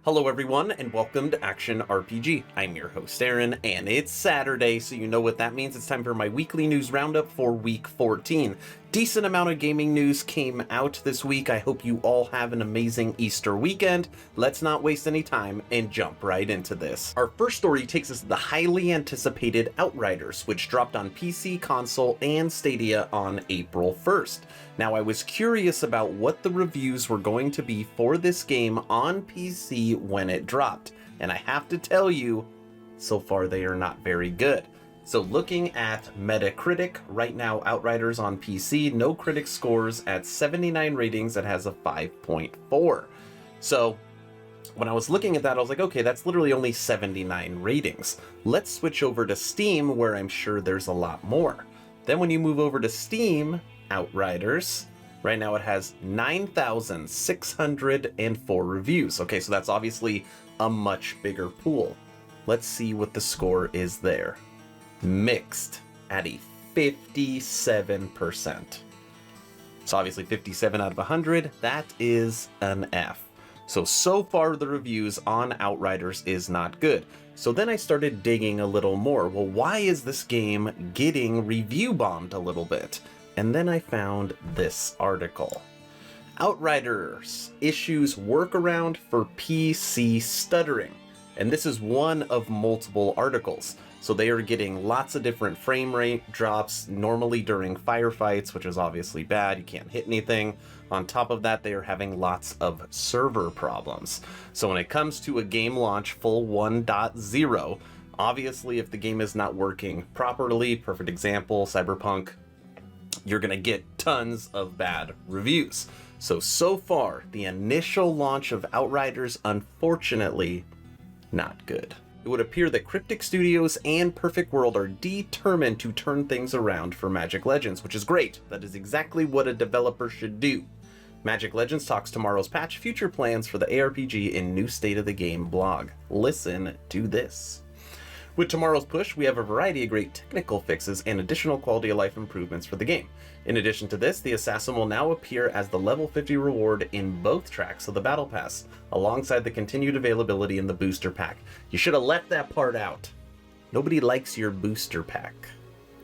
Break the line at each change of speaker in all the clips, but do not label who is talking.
Hello everyone, and welcome to Action RPG. I'm your host Aaron, and it's Saturday, so you know what that means. It's time for my weekly news roundup for week 14. Decent amount of gaming news came out this week. I hope you all have an amazing Easter weekend. Let's not waste any time and jump right into this. Our first story takes us to the highly anticipated Outriders, which dropped on PC, console, and Stadia on April 1st. Now, I was curious about what the reviews were going to be for this game on PC when it dropped, and I have to tell you, so far they are not very good. So looking at Metacritic, right now Outriders on PC, no critic scores at 79 ratings, it has a 5.4. So when I was looking at that, I was like, okay, that's literally only 79 ratings. Let's switch over to Steam, where I'm sure there's a lot more. Then when you move over to Steam, Outriders, right now it has 9,604 reviews. Okay, so that's obviously a much bigger pool. Let's see what the score is there. Mixed at a 57%. So obviously 57 out of 100, that is an F. So far the reviews on Outriders is not good. So then I started digging a little more. Well, why is this game getting review bombed a little bit? And then I found this article. Outriders issues workaround for PC stuttering. And this is one of multiple articles. So they are getting lots of different frame rate drops, normally during firefights, which is obviously bad. You can't hit anything. On top of that, they are having lots of server problems. So when it comes to a game launch full 1.0, obviously if the game is not working properly, perfect example, Cyberpunk, you're gonna get tons of bad reviews. So far, the initial launch of Outriders, unfortunately, not good. It would appear that Cryptic Studios and Perfect World are determined to turn things around for Magic Legends, which is great. That is exactly what a developer should do. Magic Legends talks tomorrow's patch, future plans for the ARPG in new State of the Game blog. Listen to this. With tomorrow's push, we have a variety of great technical fixes and additional quality of life improvements for the game. In addition to this, the Assassin will now appear as the level 50 reward in both tracks of the Battle Pass, alongside the continued availability in the Booster Pack. You should have left that part out. Nobody likes your Booster Pack.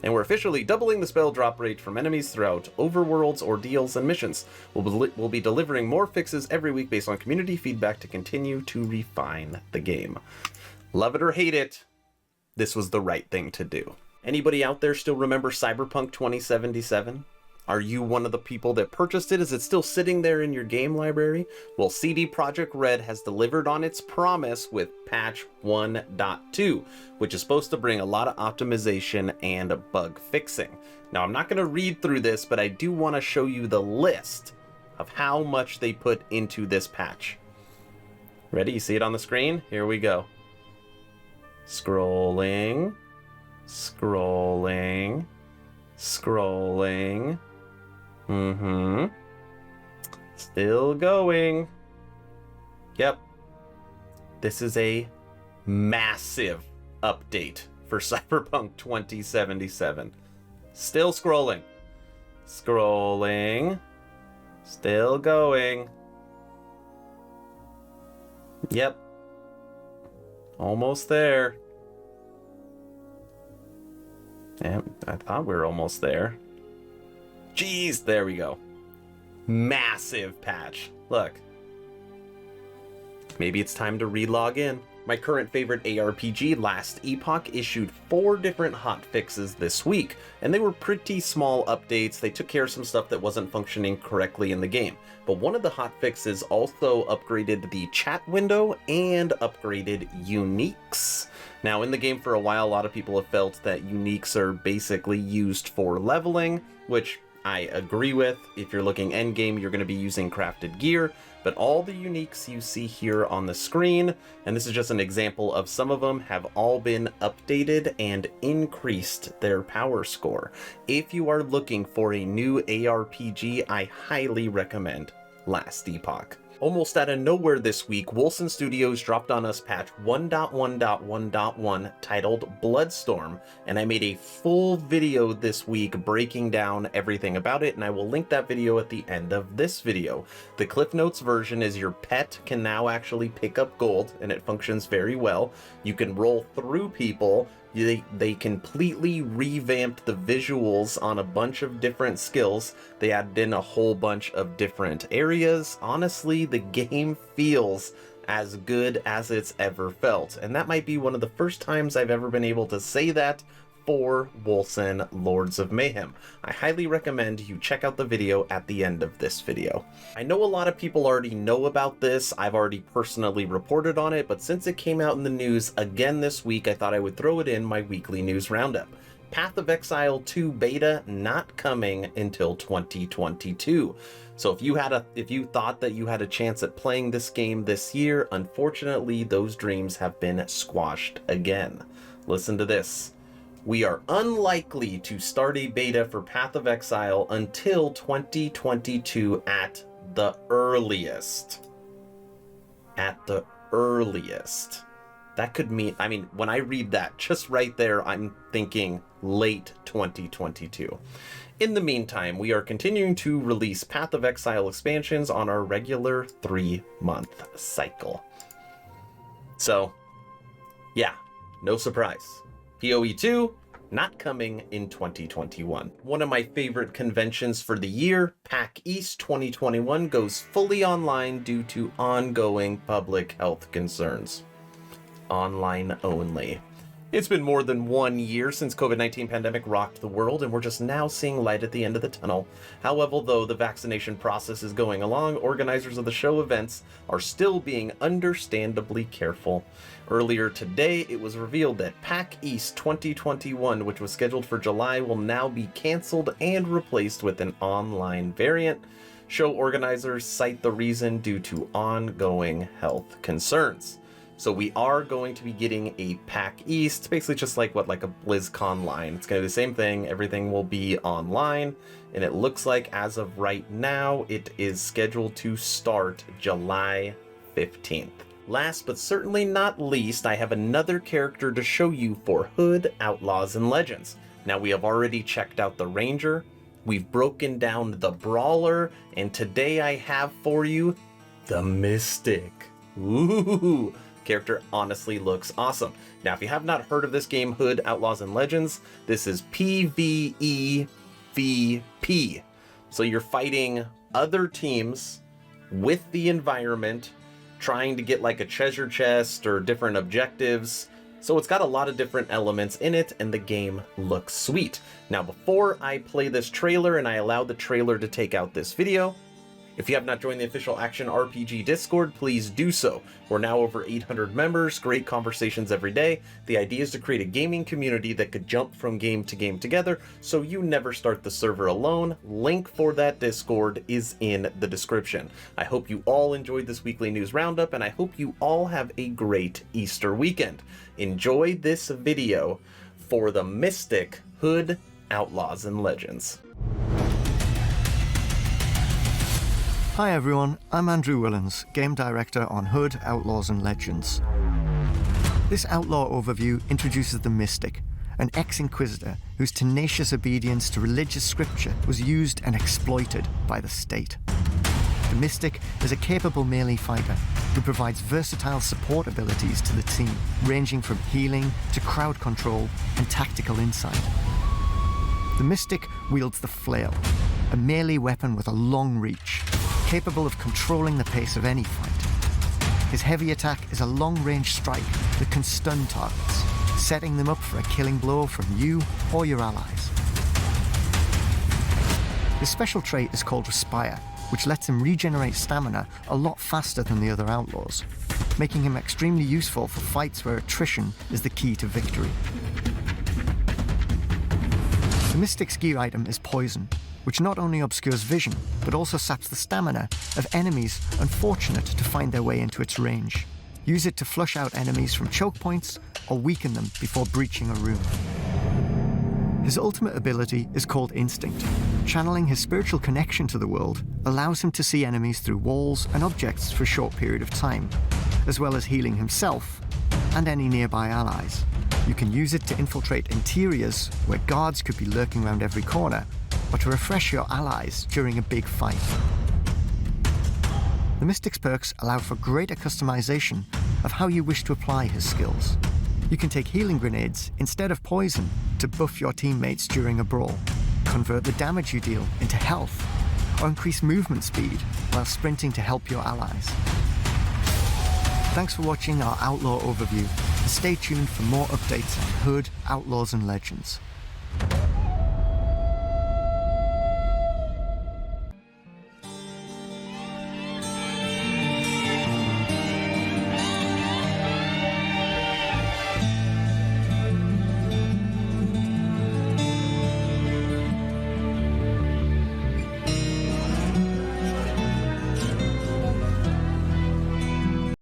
And we're officially doubling the spell drop rate from enemies throughout overworlds, ordeals, and missions. We'll be delivering more fixes every week based on community feedback to continue to refine the game. Love it or hate it, this was the right thing to do. Anybody out there still remember Cyberpunk 2077? Are you one of the people that purchased it? Is it still sitting there in your game library? Well, CD Projekt Red has delivered on its promise with patch 1.2, which is supposed to bring a lot of optimization and bug fixing. Now, I'm not going to read through this, but I do want to show you the list of how much they put into this patch. Ready? You see it on the screen? Here we go. Scrolling, scrolling, scrolling. Still going. Yep. This is a massive update for Cyberpunk 2077. Still scrolling. Scrolling. Still going. Yep. Almost there. Yeah, I thought we were almost there. Jeez, there we go. Massive patch. Look. Maybe it's time to re-log in. My current favorite ARPG, Last Epoch, issued 4 different hotfixes this week, and they were pretty small updates. They took care of some stuff that wasn't functioning correctly in the game. But one of the hotfixes also upgraded the chat window and upgraded uniques. Now, in the game for a while, a lot of people have felt that uniques are basically used for leveling, which I agree with. If you're looking endgame, you're going to be using crafted gear, but all the uniques you see here on the screen, and this is just an example of some of them, have all been updated and increased their power score. If you are looking for a new ARPG, I highly recommend Last Epoch. Almost out of nowhere this week, Wolcen Studios dropped on us patch 1.1.1.1 titled Bloodstorm, and I made a full video this week breaking down everything about it, and I will link that video at the end of this video. The Cliff Notes version is your pet can now actually pick up gold, and it functions very well. You can roll through people. They completely revamped the visuals on a bunch of different skills. They added in a whole bunch of different areas. Honestly, the game feels as good as it's ever felt. And that might be one of the first times I've ever been able to say that for Wolcen Lords of Mayhem. I highly recommend you check out the video at the end of this video. I know a lot of people already know about this. I've already personally reported on it, but since it came out in the news again this week, I thought I would throw it in my weekly news roundup. Path of Exile 2 beta not coming until 2022. So if you thought that you had a chance at playing this game this year, unfortunately those dreams have been squashed again. Listen to this. We are unlikely to start a beta for Path of Exile until 2022 at the earliest. At the earliest. That could mean, when I read that just right there, I'm thinking late 2022. In the meantime, we are continuing to release Path of Exile expansions on our regular 3-month cycle. So, yeah, no surprise. PoE 2, not coming in 2021. One of my favorite conventions for the year, Pax East 2021, goes fully online due to ongoing public health concerns. Online only. It's been more than 1 year since COVID-19 pandemic rocked the world, and we're just now seeing light at the end of the tunnel. However, though the vaccination process is going along, organizers of the show events are still being understandably careful. Earlier today, it was revealed that Pax East 2021, which was scheduled for July, will now be canceled and replaced with an online variant. Show organizers cite the reason due to ongoing health concerns. So we are going to be getting a Pax East, basically just like a BlizzCon line. It's going to be the same thing. Everything will be online. And it looks like as of right now, it is scheduled to start July 15th. Last but certainly not least, I have another character to show you for Hood, Outlaws, and Legends. Now we have already checked out the Ranger. We've broken down the Brawler. And today I have for you the Mystic. Ooh! Character honestly looks awesome. Now, if you have not heard of this game, Hood, Outlaws, and Legends, this is PvEVP. So you're fighting other teams with the environment, trying to get like a treasure chest or different objectives. So it's got a lot of different elements in it, and the game looks sweet. Now, before I play this trailer and I allow the trailer to take out this video, if you have not joined the official Action RPG Discord, please do so. We're now over 800 members, great conversations every day. The idea is to create a gaming community that could jump from game to game together, so you never start the server alone. Link for that Discord is in the description. I hope you all enjoyed this weekly news roundup, and I hope you all have a great Easter weekend. Enjoy this video for the Mystic, Hood, Outlaws, and Legends.
Hi everyone, I'm Andrew Willens, Game Director on Hood, Outlaws and Legends. This Outlaw overview introduces the Mystic, an ex-Inquisitor whose tenacious obedience to religious scripture was used and exploited by the state. The Mystic is a capable melee fighter who provides versatile support abilities to the team, ranging from healing to crowd control and tactical insight. The Mystic wields the Flail, a melee weapon with a long reach, capable of controlling the pace of any fight. His heavy attack is a long-range strike that can stun targets, setting them up for a killing blow from you or your allies. His special trait is called Respire, which lets him regenerate stamina a lot faster than the other outlaws, making him extremely useful for fights where attrition is the key to victory. The Mystic's gear item is Poison, which not only obscures vision, but also saps the stamina of enemies unfortunate to find their way into its range. Use it to flush out enemies from choke points or weaken them before breaching a room. His ultimate ability is called Instinct. Channeling his spiritual connection to the world allows him to see enemies through walls and objects for a short period of time, as well as healing himself and any nearby allies. You can use it to infiltrate interiors where guards could be lurking around every corner, or to refresh your allies during a big fight. The Mystic's perks allow for greater customization of how you wish to apply his skills. You can take healing grenades instead of poison to buff your teammates during a brawl, convert the damage you deal into health, or increase movement speed while sprinting to help your allies. Thanks for watching our Outlaw overview, and stay tuned for more updates on Hood, Outlaws and Legends.